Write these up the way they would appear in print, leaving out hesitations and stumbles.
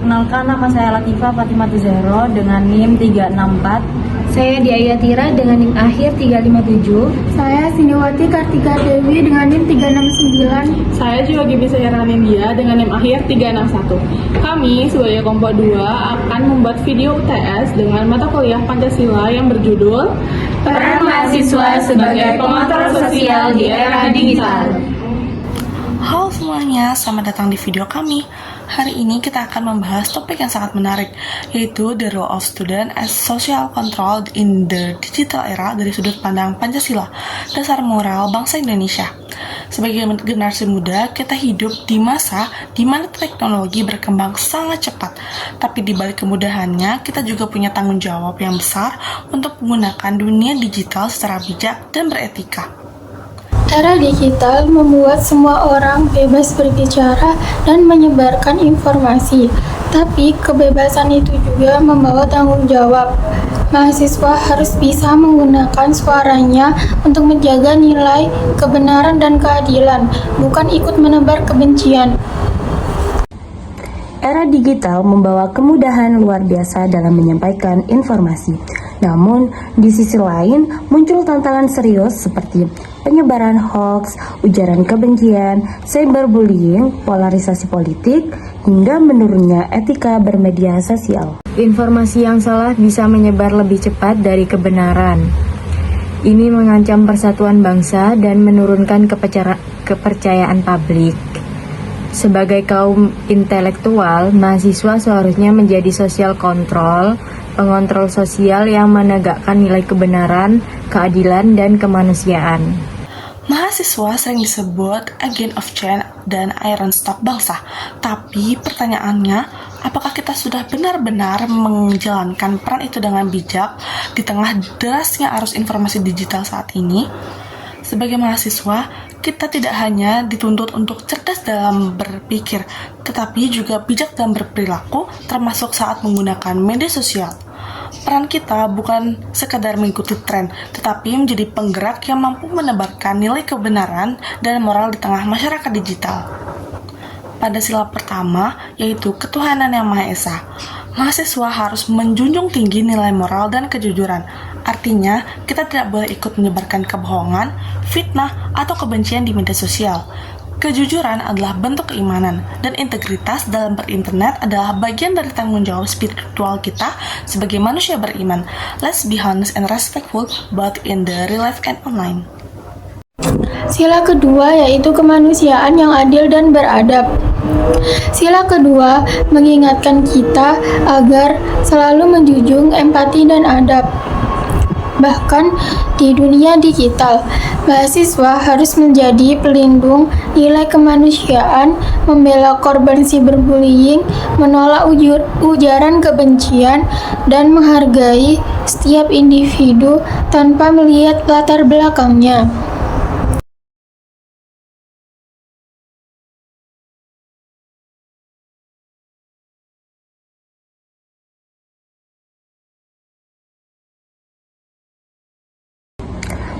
Perkenalkan, nama saya Latifah Fatimah Zahro dengan NIM 364. Saya Diayatira dengan NIM akhir 357. Saya Siniwati Kartika Dewi dengan NIM 369. Saya juga Gibi Sayara Nindya dengan NIM akhir 361. Kami sebagai kelompok 2 akan membuat video UTS dengan mata kuliah Pancasila yang berjudul Peran Mahasiswa sebagai Pengontrol Sosial di Era Digital. Halo semuanya, selamat datang di video kami. Hari ini kita akan membahas topik yang sangat menarik, yaitu The Role of Student as Social Control in the Digital Era dari sudut pandang Pancasila, dasar moral bangsa Indonesia. Sebagai generasi muda, kita hidup di masa di mana teknologi berkembang sangat cepat. Tapi di balik kemudahannya, kita juga punya tanggung jawab yang besar untuk menggunakan dunia digital secara bijak dan beretika. Era digital membuat semua orang bebas berbicara dan menyebarkan informasi, tapi kebebasan itu juga membawa tanggung jawab. Mahasiswa harus bisa menggunakan suaranya untuk menjaga nilai, kebenaran, dan keadilan, bukan ikut menebar kebencian. Era digital membawa kemudahan luar biasa dalam menyampaikan informasi. Namun, di sisi lain, muncul tantangan serius seperti penyebaran hoax, ujaran kebencian, cyberbullying, polarisasi politik, hingga menurunnya etika bermedia sosial. Informasi yang salah bisa menyebar lebih cepat dari kebenaran. Ini mengancam persatuan bangsa dan menurunkan kepercayaan publik. Sebagai kaum intelektual, mahasiswa seharusnya menjadi social control, pengontrol sosial yang menegakkan nilai kebenaran, keadilan, dan kemanusiaan. Mahasiswa sering disebut agent of change dan iron stock bangsa. Tapi pertanyaannya, apakah kita sudah benar-benar menjalankan peran itu dengan bijak di tengah derasnya arus informasi digital saat ini? Sebagai mahasiswa, kita tidak hanya dituntut untuk cerdas dalam berpikir, tetapi juga bijak dalam berperilaku, termasuk saat menggunakan media sosial. Peran kita bukan sekadar mengikuti tren, tetapi menjadi penggerak yang mampu menebarkan nilai kebenaran dan moral di tengah masyarakat digital. Pada sila pertama, yaitu ketuhanan yang Maha Esa, mahasiswa harus menjunjung tinggi nilai moral dan kejujuran. Artinya, kita tidak boleh ikut menyebarkan kebohongan, fitnah, atau kebencian di media sosial. Kejujuran adalah bentuk keimanan, dan integritas dalam berinternet adalah bagian dari tanggung jawab spiritual kita sebagai manusia beriman. Let's be honest and respectful both in the real life and online. Sila kedua yaitu kemanusiaan yang adil dan beradab. Sila kedua mengingatkan kita agar selalu menjunjung empati dan adab. Bahkan di dunia digital, mahasiswa harus menjadi pelindung nilai kemanusiaan, membela korban cyberbullying, menolak ujaran kebencian, dan menghargai setiap individu tanpa melihat latar belakangnya.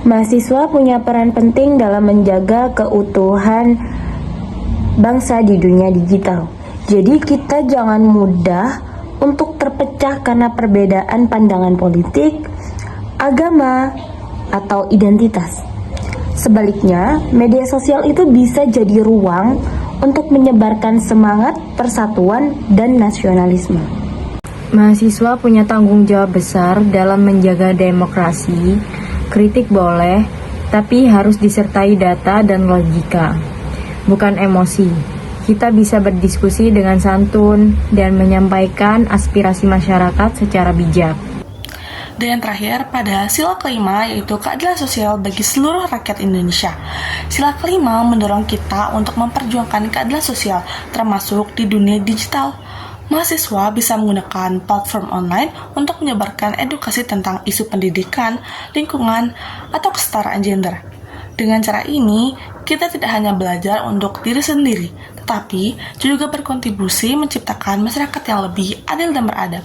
Mahasiswa punya peran penting dalam menjaga keutuhan bangsa di dunia digital. Jadi kita jangan mudah untuk terpecah karena perbedaan pandangan politik, agama, atau identitas. Sebaliknya, media sosial itu bisa jadi ruang untuk menyebarkan semangat persatuan dan nasionalisme. Mahasiswa punya tanggung jawab besar dalam menjaga demokrasi. Kritik boleh, tapi harus disertai data dan logika, bukan emosi. Kita bisa berdiskusi dengan santun dan menyampaikan aspirasi masyarakat secara bijak. Dan yang terakhir, pada sila kelima yaitu keadilan sosial bagi seluruh rakyat Indonesia. Sila kelima mendorong kita untuk memperjuangkan keadilan sosial, termasuk di dunia digital. Mahasiswa bisa menggunakan platform online untuk menyebarkan edukasi tentang isu pendidikan, lingkungan, atau kesetaraan gender. Dengan cara ini, kita tidak hanya belajar untuk diri sendiri, tetapi juga berkontribusi menciptakan masyarakat yang lebih adil dan beradab.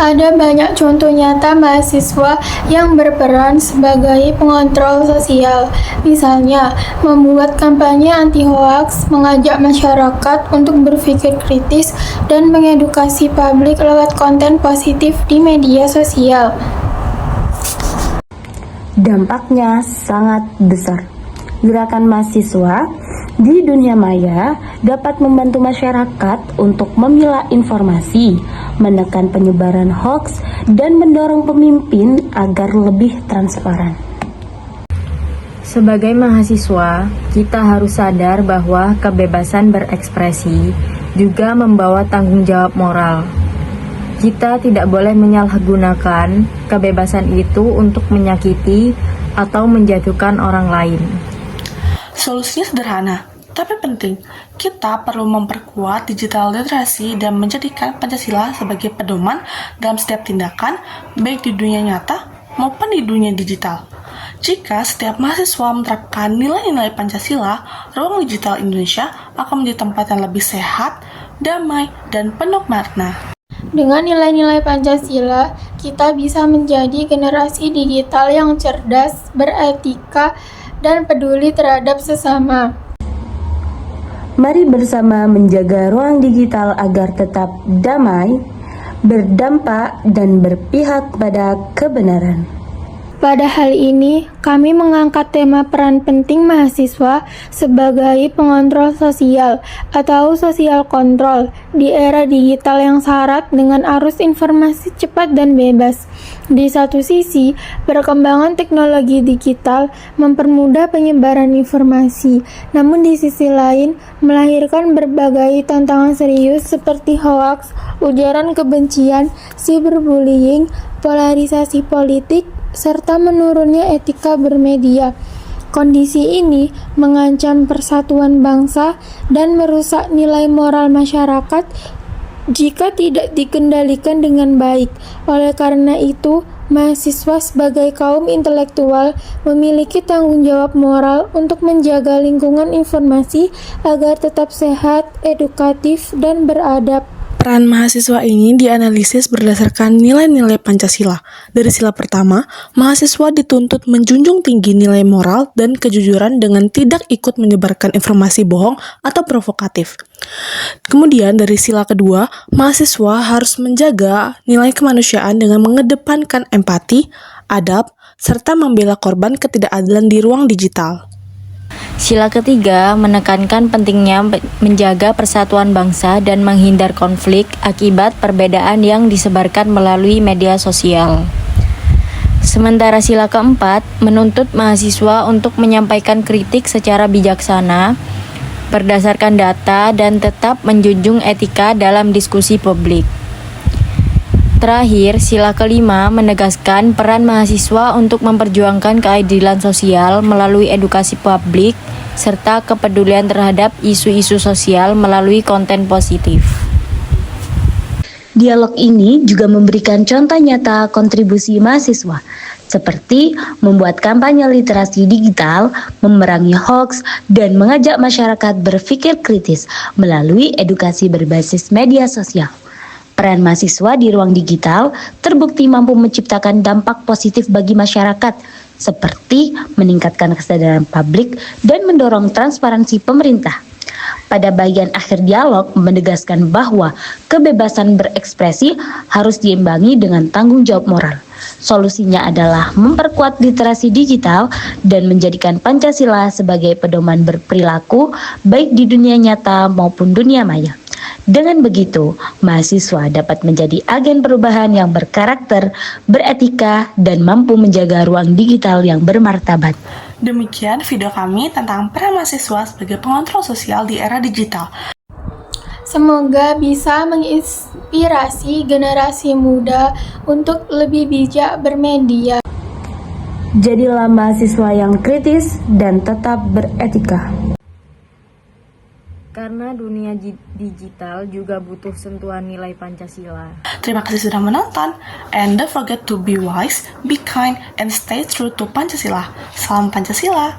Ada banyak contoh nyata mahasiswa yang berperan sebagai pengontrol sosial. Misalnya, membuat kampanye anti-hoaks, mengajak masyarakat untuk berpikir kritis, dan mengedukasi publik lewat konten positif di media sosial. Dampaknya sangat besar. Gerakan mahasiswa di dunia maya dapat membantu masyarakat untuk memilah informasi, menekan penyebaran hoaks, dan mendorong pemimpin agar lebih transparan. Sebagai mahasiswa, kita harus sadar bahwa kebebasan berekspresi juga membawa tanggung jawab moral. Kita tidak boleh menyalahgunakan kebebasan itu untuk menyakiti atau menjatuhkan orang lain. Solusinya sederhana, tapi penting. Kita perlu memperkuat digital literasi dan menjadikan Pancasila sebagai pedoman dalam setiap tindakan, baik di dunia nyata maupun di dunia digital. Jika setiap mahasiswa menerapkan nilai-nilai Pancasila, ruang digital Indonesia akan menjadi tempat yang lebih sehat, damai, dan penuh makna. Dengan nilai-nilai Pancasila, kita bisa menjadi generasi digital yang cerdas, beretika, dan peduli terhadap sesama. Mari bersama menjaga ruang digital agar tetap damai, berdampak, dan berpihak pada kebenaran. Pada hal ini, kami mengangkat tema peran penting mahasiswa sebagai pengontrol sosial atau social control di era digital yang syarat dengan arus informasi cepat dan bebas. Di satu sisi, perkembangan teknologi digital mempermudah penyebaran informasi, namun di sisi lain melahirkan berbagai tantangan serius seperti hoaks, ujaran kebencian, cyberbullying, polarisasi politik, serta menurunnya etika bermedia. Kondisi ini mengancam persatuan bangsa dan merusak nilai moral masyarakat jika tidak dikendalikan dengan baik. Oleh karena itu, mahasiswa sebagai kaum intelektual memiliki tanggung jawab moral untuk menjaga lingkungan informasi agar tetap sehat, edukatif, dan beradab. Peran mahasiswa ini dianalisis berdasarkan nilai-nilai Pancasila. Dari sila pertama, mahasiswa dituntut menjunjung tinggi nilai moral dan kejujuran dengan tidak ikut menyebarkan informasi bohong atau provokatif. Kemudian dari sila kedua, mahasiswa harus menjaga nilai kemanusiaan dengan mengedepankan empati, adab, serta membela korban ketidakadilan di ruang digital. Sila ketiga menekankan pentingnya menjaga persatuan bangsa dan menghindar konflik akibat perbedaan yang disebarkan melalui media sosial. Sementara sila keempat menuntut mahasiswa untuk menyampaikan kritik secara bijaksana, berdasarkan data, dan tetap menjunjung etika dalam diskusi publik. Terakhir, sila kelima menegaskan peran mahasiswa untuk memperjuangkan keadilan sosial melalui edukasi publik serta kepedulian terhadap isu-isu sosial melalui konten positif. Dialog ini juga memberikan contoh nyata kontribusi mahasiswa, seperti membuat kampanye literasi digital, memerangi hoaks, dan mengajak masyarakat berpikir kritis melalui edukasi berbasis media sosial. Peran mahasiswa di ruang digital terbukti mampu menciptakan dampak positif bagi masyarakat, seperti meningkatkan kesadaran publik dan mendorong transparansi pemerintah. Pada bagian akhir dialog menegaskan bahwa kebebasan berekspresi harus diimbangi dengan tanggung jawab moral. Solusinya adalah memperkuat literasi digital dan menjadikan Pancasila sebagai pedoman berperilaku baik di dunia nyata maupun dunia maya. Dengan begitu, mahasiswa dapat menjadi agen perubahan yang berkarakter, beretika, dan mampu menjaga ruang digital yang bermartabat. Demikian video kami tentang peran mahasiswa sebagai pengontrol sosial di era digital. Semoga bisa menginspirasi generasi muda untuk lebih bijak bermedia. Jadilah mahasiswa yang kritis dan tetap beretika. Karena dunia digital juga butuh sentuhan nilai Pancasila. Terima kasih sudah menonton, and don't forget to be wise, be kind, and stay true to Pancasila. Salam Pancasila!